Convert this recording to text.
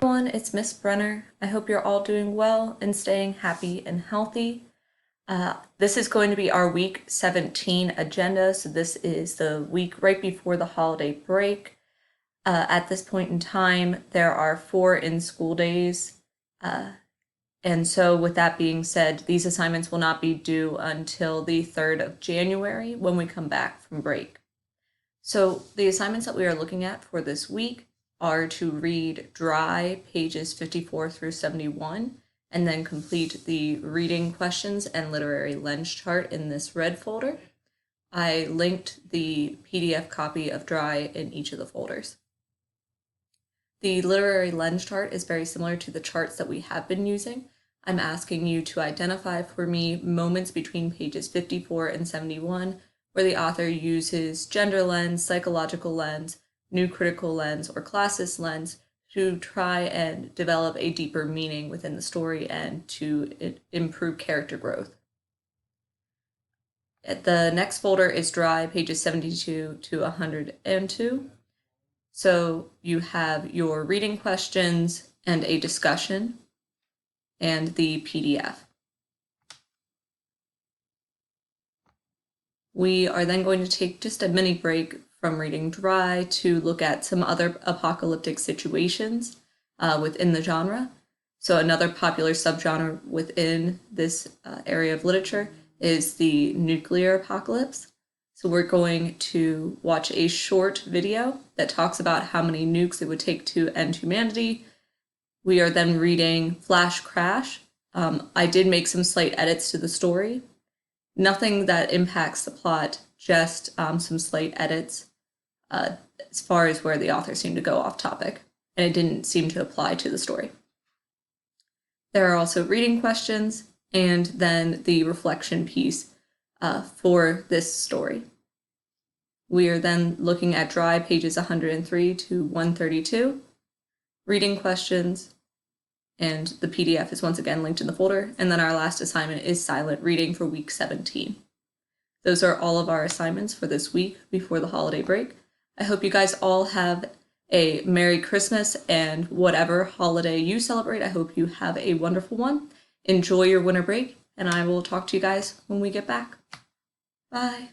Everyone, it's Miss Brenner. I hope you're all doing well and staying happy and healthy. This is going to be our week 17 agenda. So this is the week right before the holiday break. At this point in time, there are 4 in-school days. And so with that being said, these assignments will not be due until the 3rd of January when we come back from break. So the assignments that we are looking at for this week are to read Dry, pages 54 through 71, and then complete the reading questions and literary lens chart in this red folder. I linked the PDF copy of Dry in each of the folders. The literary lens chart is very similar to the charts that we have been using. I'm asking you to identify for me moments between pages 54 and 71 where the author uses gender lens, psychological lens, new critical lens, or classist lens to try and develop a deeper meaning within the story and to improve character growth. The next folder is Dry, pages 72 to 102. So you have your reading questions and a discussion and the PDF. We are then going to take just a mini break from reading Dry to look at some other apocalyptic situations within the genre. So another popular subgenre within this area of literature is the nuclear apocalypse. So we're going to watch a short video that talks about how many nukes it would take to end humanity. We are then reading Flash Crash. I did make some slight edits to the story. Nothing that impacts the plot, just some slight edits as far as where the author seemed to go off topic, and it didn't seem to apply to the story. There are also reading questions and then the reflection piece for this story. We are then looking at Dry, pages 103 to 132, reading questions, and the PDF is once again linked in the folder, and then our last assignment is silent reading for week 17. Those are all of our assignments for this week before the holiday break. I hope you guys all have a Merry Christmas, and whatever holiday you celebrate, I hope you have a wonderful one. Enjoy your winter break, and I will talk to you guys when we get back. Bye.